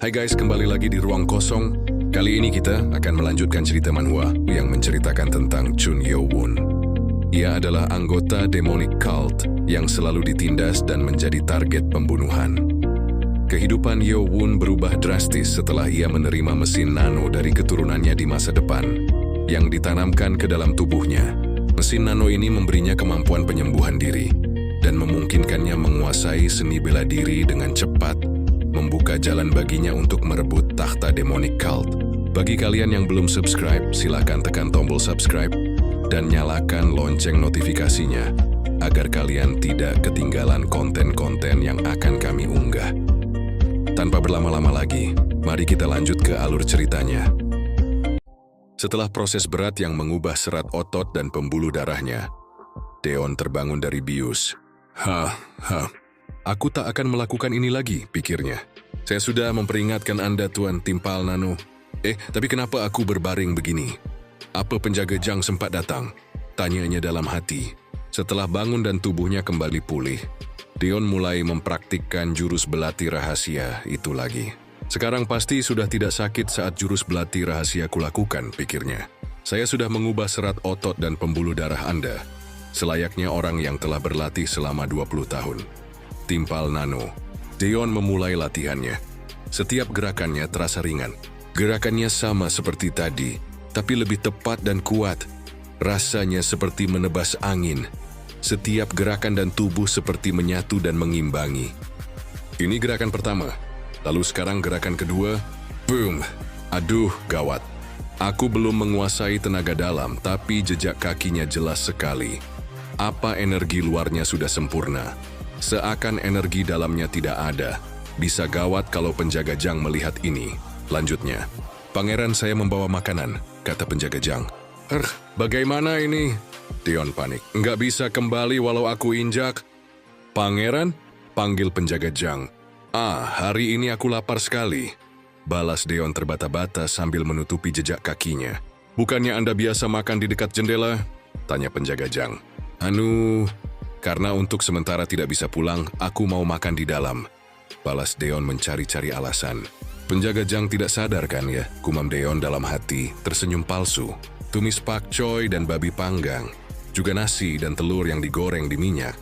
Hai guys, kembali lagi di Ruang Kosong. Kali ini kita akan melanjutkan cerita manhwa yang menceritakan tentang Chun Yo-won. Ia adalah anggota demonic cult yang selalu ditindas dan menjadi target pembunuhan. Kehidupan Yo-won berubah drastis setelah ia menerima mesin nano dari keturunannya di masa depan yang ditanamkan ke dalam tubuhnya. Mesin nano ini memberinya kemampuan penyembuhan diri dan memungkinkannya menguasai seni bela diri dengan cepat, membuka jalan baginya untuk merebut takhta demonic cult. Bagi kalian yang belum subscribe, silakan tekan tombol subscribe dan nyalakan lonceng notifikasinya agar kalian tidak ketinggalan konten-konten yang akan kami unggah. Tanpa berlama-lama lagi, mari kita lanjut ke alur ceritanya. Setelah proses berat yang mengubah serat otot dan pembuluh darahnya, Deon terbangun dari bius. Aku tak akan melakukan ini lagi, pikirnya. Saya sudah memperingatkan Anda, Tuan Timpal Nano. Tapi kenapa aku berbaring begini? Apa penjaga Jang sempat datang? Tanyanya dalam hati. Setelah bangun dan tubuhnya kembali pulih, Deon mulai mempraktikkan jurus belati rahasia itu lagi. Sekarang pasti sudah tidak sakit saat jurus belati rahasia kulakukan, pikirnya. Saya sudah mengubah serat otot dan pembuluh darah Anda, selayaknya orang yang telah berlatih selama 20 tahun. Timpal Nano. Deon memulai latihannya. Setiap gerakannya terasa ringan. Gerakannya sama seperti tadi, tapi lebih tepat dan kuat. Rasanya seperti menebas angin. Setiap gerakan dan tubuh seperti menyatu dan mengimbangi. Ini gerakan pertama. Lalu sekarang gerakan kedua. Boom! Aduh, gawat. Aku belum menguasai tenaga dalam, tapi jejak kakinya jelas sekali. Apa energi luarnya sudah sempurna. Seakan energi dalamnya tidak ada. Bisa gawat kalau penjaga Jang melihat ini. Lanjutnya, Pangeran, saya membawa makanan, kata penjaga Jang. Bagaimana ini? Deon panik. Nggak bisa kembali walau aku injak. Pangeran? Panggil penjaga Jang. Hari ini aku lapar sekali. Balas Deon terbata-bata sambil menutupi jejak kakinya. Bukannya Anda biasa makan di dekat jendela? Tanya penjaga Jang. Karena untuk sementara tidak bisa pulang, aku mau makan di dalam. Balas Deon mencari-cari alasan. Penjaga Jang tidak sadar kan ya, gumam Deon dalam hati, tersenyum palsu. Tumis pakcoy dan babi panggang, juga nasi dan telur yang digoreng di minyak.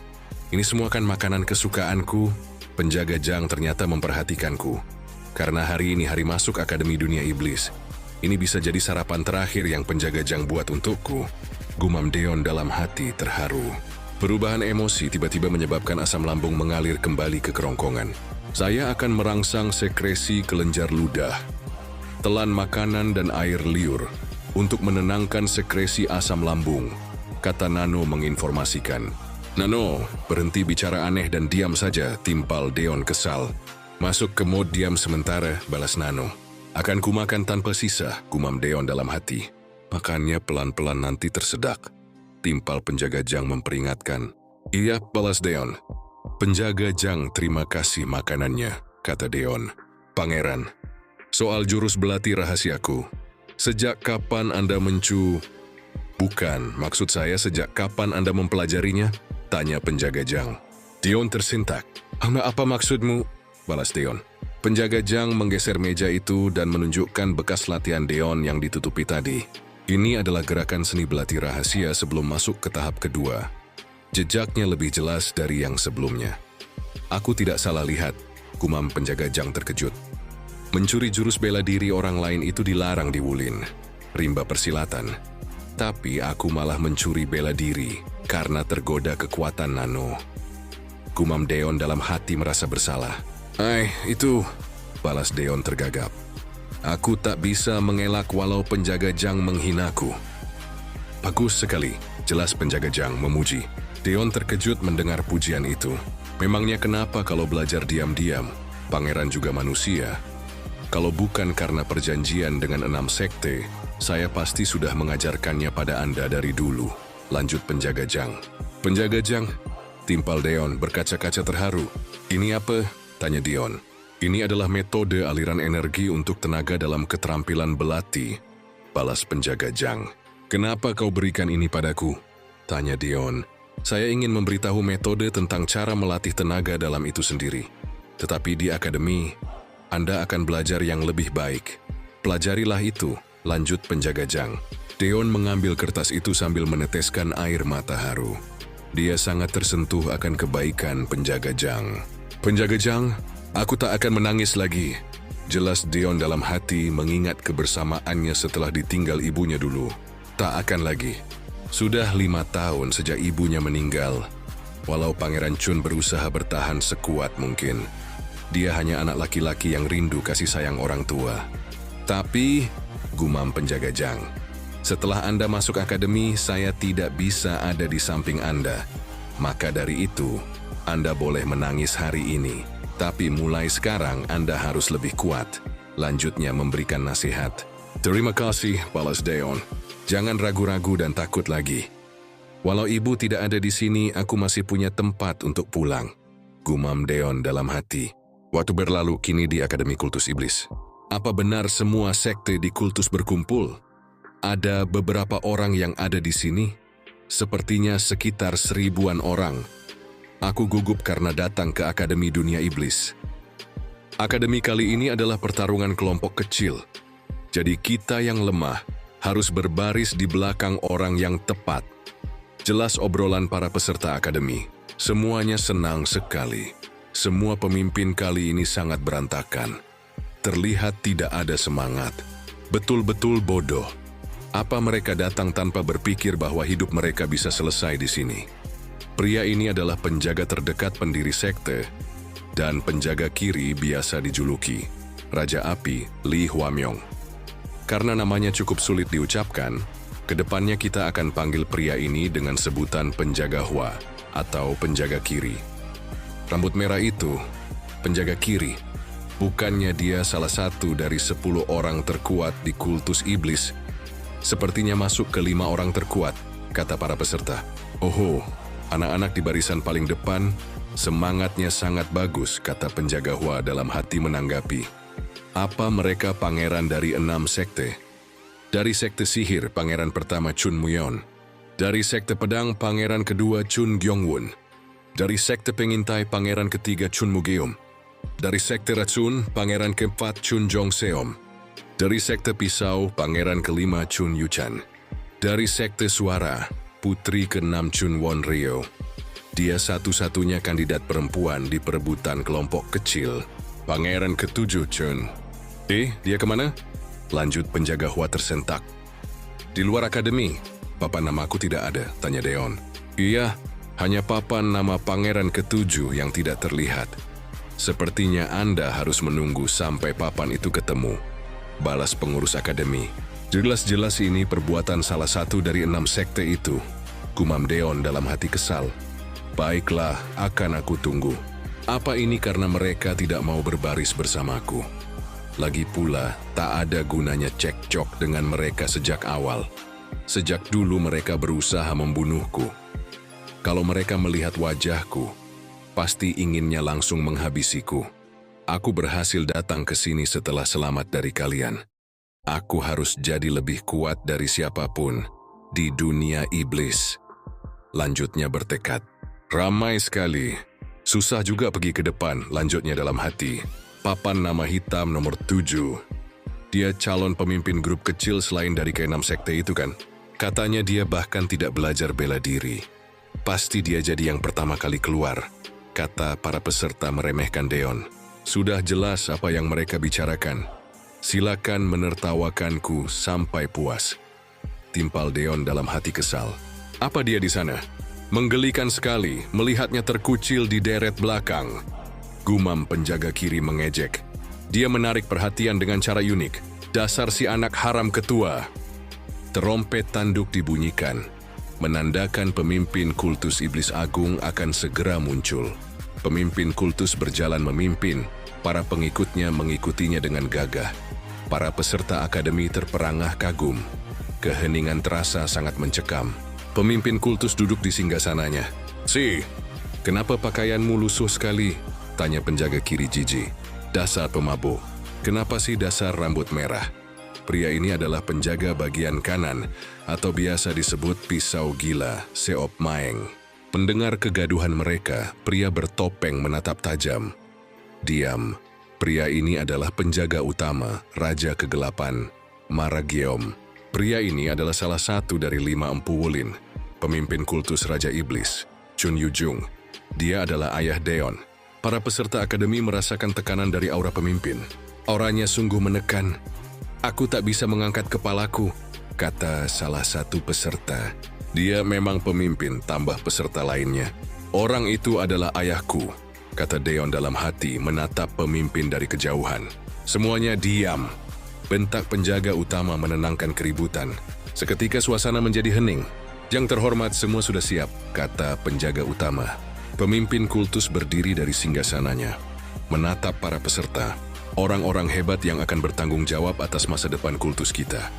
Ini semua kan makanan kesukaanku. Penjaga Jang ternyata memperhatikanku. Karena hari ini hari masuk Akademi Dunia Iblis. Ini bisa jadi sarapan terakhir yang penjaga Jang buat untukku. Gumam Deon dalam hati terharu. Perubahan emosi tiba-tiba menyebabkan asam lambung mengalir kembali ke kerongkongan. Saya akan merangsang sekresi kelenjar ludah, telan makanan dan air liur untuk menenangkan sekresi asam lambung, kata Nano menginformasikan. Nano, berhenti bicara aneh dan diam saja, timpal Deon kesal. Masuk ke mode diam sementara, balas Nano. Akan kumakan tanpa sisa, gumam Deon dalam hati. Makannya pelan-pelan nanti tersedak. Timpal penjaga Jang memperingatkan. Iya, balas Deon. Penjaga Jang terima kasih makanannya, kata Deon. Pangeran, soal jurus belati rahasiaku. Sejak kapan Anda Bukan, maksud saya sejak kapan Anda mempelajarinya? Tanya penjaga Jang. Deon tersentak. Apa maksudmu? Balas Deon. Penjaga Jang menggeser meja itu dan menunjukkan bekas latihan Deon yang ditutupi tadi. Ini adalah gerakan seni belati rahasia sebelum masuk ke tahap kedua. Jejaknya lebih jelas dari yang sebelumnya. Aku tidak salah lihat, gumam penjaga Jang terkejut. Mencuri jurus bela diri orang lain itu dilarang di Wulin, rimba persilatan. Tapi aku malah mencuri bela diri karena tergoda kekuatan Nano. Gumam Deon dalam hati merasa bersalah. Itu, balas Deon tergagap. Aku tak bisa mengelak walau penjaga Jang menghinaku. Bagus sekali, jelas penjaga Jang memuji. Deon terkejut mendengar pujian itu. Memangnya kenapa kalau belajar diam-diam? Pangeran juga manusia. Kalau bukan karena perjanjian dengan 6 sekte, saya pasti sudah mengajarkannya pada Anda dari dulu. Lanjut penjaga Jang. Penjaga Jang, timpal Deon berkaca-kaca terharu. Ini apa? Tanya Deon. Ini adalah metode aliran energi untuk tenaga dalam keterampilan belati. Balas penjaga Jang. Kenapa kau berikan ini padaku? Tanya Deon. Saya ingin memberitahu metode tentang cara melatih tenaga dalam itu sendiri. Tetapi di akademi, Anda akan belajar yang lebih baik. Pelajarilah itu, lanjut penjaga Jang. Deon mengambil kertas itu sambil meneteskan air mata haru. Dia sangat tersentuh akan kebaikan penjaga Jang. Penjaga Jang, aku tak akan menangis lagi. Jelas Deon dalam hati mengingat kebersamaannya setelah ditinggal ibunya dulu. Tak akan lagi. Sudah 5 tahun sejak ibunya meninggal. Walau Pangeran Chun berusaha bertahan sekuat mungkin, dia hanya anak laki-laki yang rindu kasih sayang orang tua. Tapi, gumam penjaga Jang, setelah Anda masuk akademi, saya tidak bisa ada di samping Anda. Maka dari itu, Anda boleh menangis hari ini. Tapi mulai sekarang Anda harus lebih kuat. Lanjutnya memberikan nasihat. Terima kasih, balas Deon. Jangan ragu-ragu dan takut lagi. Walau ibu tidak ada di sini, aku masih punya tempat untuk pulang. Gumam Deon dalam hati. Waktu berlalu kini di Akademi Kultus Iblis. Apa benar semua sekte di kultus berkumpul? Ada beberapa orang yang ada di sini? Sepertinya sekitar 1000-an orang. Aku gugup karena datang ke Akademi Dunia Iblis. Akademi kali ini adalah pertarungan kelompok kecil. Jadi kita yang lemah harus berbaris di belakang orang yang tepat. Jelas obrolan para peserta akademi. Semuanya senang sekali. Semua pemimpin kali ini sangat berantakan. Terlihat tidak ada semangat. Betul-betul bodoh. Apa mereka datang tanpa berpikir bahwa hidup mereka bisa selesai di sini? Pria ini adalah penjaga terdekat pendiri sekte dan penjaga kiri biasa dijuluki Raja Api Li Huamyong. Karena namanya cukup sulit diucapkan, kedepannya kita akan panggil pria ini dengan sebutan penjaga Hua atau penjaga kiri. Rambut merah itu, penjaga kiri. Bukannya dia salah satu dari 10 orang terkuat di kultus iblis. Sepertinya masuk ke 5 orang terkuat, kata para peserta. Oho, anak-anak di barisan paling depan, semangatnya sangat bagus, kata penjaga Hua dalam hati menanggapi. Apa mereka pangeran dari 6 sekte? Dari sekte sihir, pangeran pertama Chun Muyon. Dari sekte pedang, pangeran kedua Chun Gyeongwon. Dari sekte pengintai, pangeran ketiga Chun Mugeum. Dari sekte racun, pangeran keempat Chun Jongseom. Dari sekte pisau, pangeran kelima Chun Yuchan. Dari sekte suara, putri ke-6 Chun Won Ryo. Dia satu-satunya kandidat perempuan di perebutan kelompok kecil. Pangeran ke-7 Chun. Dia kemana? Lanjut penjaga Hua tersentak. Di luar akademi, papan namaku tidak ada, tanya Deon. Iya, hanya papan nama pangeran ke-7 yang tidak terlihat. Sepertinya Anda harus menunggu sampai papan itu ketemu, balas pengurus akademi. Jelas-jelas ini perbuatan salah satu dari 6 sekte itu, gumam Deon dalam hati kesal. Baiklah, akan aku tunggu. Apa ini karena mereka tidak mau berbaris bersamaku? Lagi pula, tak ada gunanya cekcok dengan mereka sejak awal. Sejak dulu mereka berusaha membunuhku. Kalau mereka melihat wajahku, pasti inginnya langsung menghabisiku. Aku berhasil datang ke sini setelah selamat dari kalian. Aku harus jadi lebih kuat dari siapapun di dunia iblis. Lanjutnya bertekad. Ramai sekali. Susah juga pergi ke depan, lanjutnya dalam hati. Papan nama hitam nomor 7. Dia calon pemimpin grup kecil selain dari ke-6 sekte itu kan? Katanya dia bahkan tidak belajar bela diri. Pasti dia jadi yang pertama kali keluar, kata para peserta meremehkan Deon. Sudah jelas apa yang mereka bicarakan. Silakan menertawakanku sampai puas. Timpal Deon dalam hati kesal. Apa dia di sana? Menggelikan sekali melihatnya terkucil di deret belakang. Gumam penjaga kiri mengejek. Dia menarik perhatian dengan cara unik. Dasar si anak haram ketua. Terompet tanduk dibunyikan, menandakan pemimpin kultus iblis agung akan segera muncul. Pemimpin kultus berjalan memimpin, para pengikutnya mengikutinya dengan gagah. Para peserta akademi terperangah kagum. Keheningan terasa sangat mencekam. Pemimpin kultus duduk di singgasananya. Kenapa pakaianmu lusuh sekali? Tanya penjaga kiri jijik. Dasar pemabuk. Kenapa sih dasar rambut merah? Pria ini adalah penjaga bagian kanan, atau biasa disebut pisau gila, Seop Maeng. Mendengar kegaduhan mereka, pria bertopeng menatap tajam. Diam, Pria ini adalah penjaga utama, Raja Kegelapan, Maragiom. Pria ini adalah salah satu dari 5 Empu Wulin, pemimpin kultus Raja Iblis, Chun Yujung. Dia adalah ayah Deon. Para peserta akademi merasakan tekanan dari aura pemimpin. Auranya sungguh menekan. "Aku tak bisa mengangkat kepalaku," kata salah satu peserta. "Dia memang pemimpin," tambah peserta lainnya. "Orang itu adalah ayahku," kata Deon dalam hati menatap pemimpin dari kejauhan. Semuanya diam. Bentak penjaga utama menenangkan keributan. Seketika suasana menjadi hening. "Yang terhormat, semua sudah siap," kata penjaga utama. Pemimpin kultus berdiri dari singgasananya, menatap para peserta, orang-orang hebat yang akan bertanggung jawab atas masa depan kultus kita.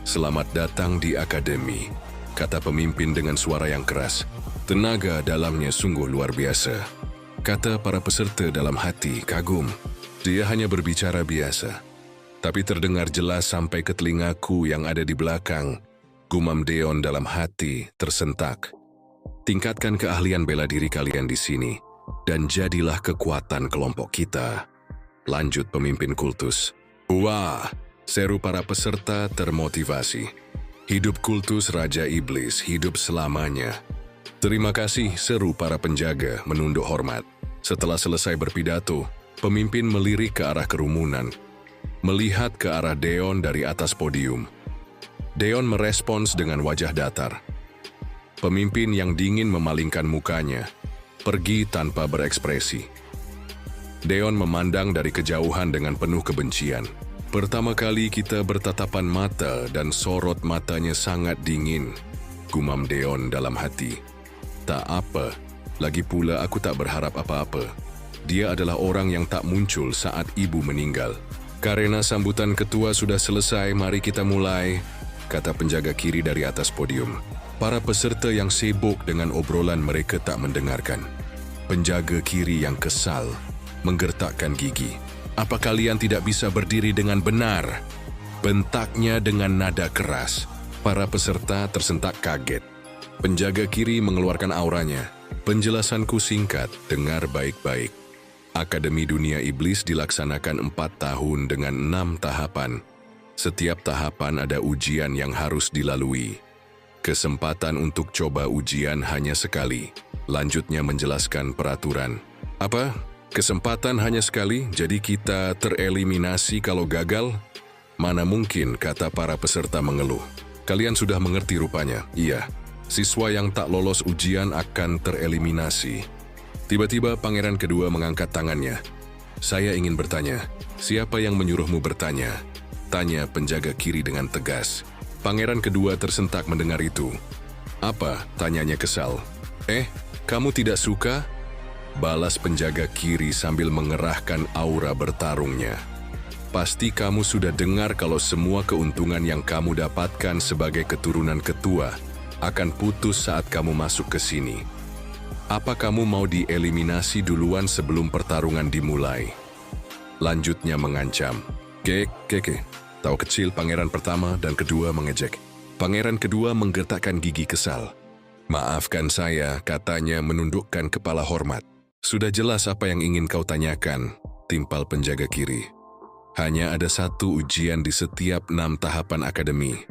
"Selamat datang di akademi," kata pemimpin dengan suara yang keras. Tenaga dalamnya sungguh luar biasa. Kata para peserta dalam hati kagum. Dia hanya berbicara biasa, tapi terdengar jelas sampai ke telingaku yang ada di belakang. Gumam Deon dalam hati tersentak. "Tingkatkan keahlian bela diri kalian di sini, dan jadilah kekuatan kelompok kita," lanjut pemimpin kultus. "Wah!" seru para peserta termotivasi. "Hidup kultus Raja Iblis, hidup selamanya." "Terima kasih," seru para penjaga menunduk hormat. Setelah selesai berpidato, pemimpin melirik ke arah kerumunan, melihat ke arah Deon dari atas podium. Deon merespons dengan wajah datar. Pemimpin yang dingin memalingkan mukanya, pergi tanpa berekspresi. Deon memandang dari kejauhan dengan penuh kebencian. "Pertama kali kita bertatapan mata dan sorot matanya sangat dingin," gumam Deon dalam hati. "Tak apa, lagi pula aku tak berharap apa-apa. Dia adalah orang yang tak muncul saat ibu meninggal." "Karena sambutan ketua sudah selesai, mari kita mulai," kata penjaga kiri dari atas podium. Para peserta yang sibuk dengan obrolan mereka tak mendengarkan. Penjaga kiri yang kesal menggertakkan gigi. "Apa kalian tidak bisa berdiri dengan benar?" bentaknya dengan nada keras. Para peserta tersentak kaget. Penjaga kiri mengeluarkan auranya. "Penjelasanku singkat, dengar baik-baik. Akademi Dunia Iblis dilaksanakan 4 tahun dengan 6 tahapan. Setiap tahapan ada ujian yang harus dilalui. Kesempatan untuk coba ujian hanya sekali." Lanjutnya menjelaskan peraturan. "Apa? Kesempatan hanya sekali, jadi kita tereliminasi kalau gagal?" "Mana mungkin," kata para peserta mengeluh. "Kalian sudah mengerti rupanya." "Iya, siswa yang tak lolos ujian akan tereliminasi." Tiba-tiba pangeran kedua mengangkat tangannya. "Saya ingin bertanya, siapa yang menyuruhmu bertanya?" tanya penjaga kiri dengan tegas. Pangeran kedua tersentak mendengar itu. "Apa?" tanyanya kesal. Kamu tidak suka?" balas penjaga kiri sambil mengerahkan aura bertarungnya. "Pasti kamu sudah dengar kalau semua keuntungan yang kamu dapatkan sebagai keturunan ketua akan putus saat kamu masuk ke sini. Apa kamu mau dieliminasi duluan sebelum pertarungan dimulai?" Lanjutnya mengancam. Keke. Tahu kecil pangeran pertama dan kedua mengejek. Pangeran kedua menggertakkan gigi kesal. "Maafkan saya," katanya menundukkan kepala hormat. "Sudah jelas apa yang ingin kau tanyakan," timpal penjaga kiri. "Hanya ada satu ujian di setiap 6 tahapan akademi.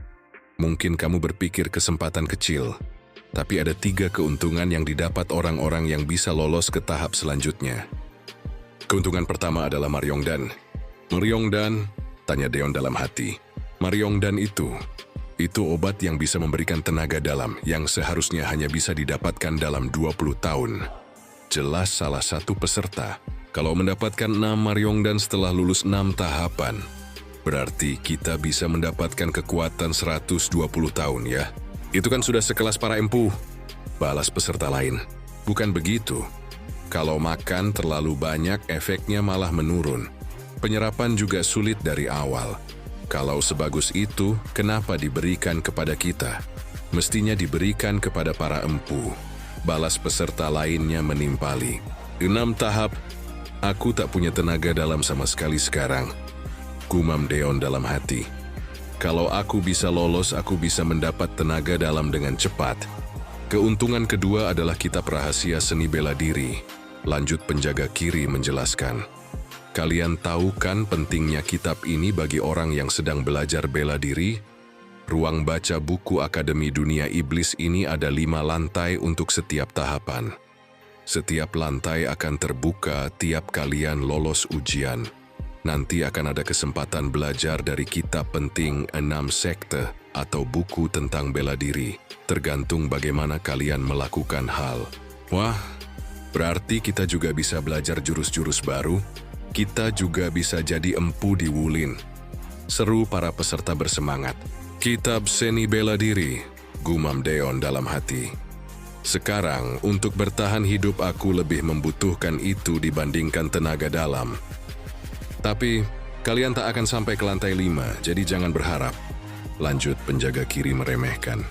Mungkin kamu berpikir kesempatan kecil, tapi ada 3 keuntungan yang didapat orang-orang yang bisa lolos ke tahap selanjutnya. Keuntungan pertama adalah Maryongdan." "Maryongdan?" tanya Deon dalam hati. "Maryongdan itu obat yang bisa memberikan tenaga dalam yang seharusnya hanya bisa didapatkan dalam 20 tahun. Jelas salah satu peserta. "Kalau mendapatkan 6 Maryongdan setelah lulus 6 tahapan, berarti kita bisa mendapatkan kekuatan 120 tahun ya?" "Itu kan sudah sekelas para empu," balas peserta lain. "Bukan begitu. Kalau makan terlalu banyak, efeknya malah menurun. Penyerapan juga sulit dari awal. Kalau sebagus itu, kenapa diberikan kepada kita? Mestinya diberikan kepada para empu," balas peserta lainnya menimpali. "6 tahap, aku tak punya tenaga dalam sama sekali sekarang," gumam Deon dalam hati. "Kalau aku bisa lolos, aku bisa mendapat tenaga dalam dengan cepat." Keuntungan kedua adalah kitab rahasia seni bela diri, lanjut penjaga kiri menjelaskan. Kalian tahu kan pentingnya kitab ini bagi orang yang sedang belajar bela diri? Ruang baca buku Akademi Dunia Iblis ini ada 5 lantai untuk setiap tahapan. Setiap lantai akan terbuka tiap kalian lolos ujian. Nanti akan ada kesempatan belajar dari kitab penting 6 sekte atau buku tentang bela diri, tergantung bagaimana kalian melakukan hal. Wah, berarti kita juga bisa belajar jurus-jurus baru. Kita juga bisa jadi empu di Wulin. Seru para peserta bersemangat. Kitab Seni Bela Diri, gumam Deon dalam hati. Sekarang, untuk bertahan hidup aku lebih membutuhkan itu dibandingkan tenaga dalam. Tapi, kalian tak akan sampai ke lantai 5, jadi jangan berharap. Lanjut penjaga kiri meremehkan.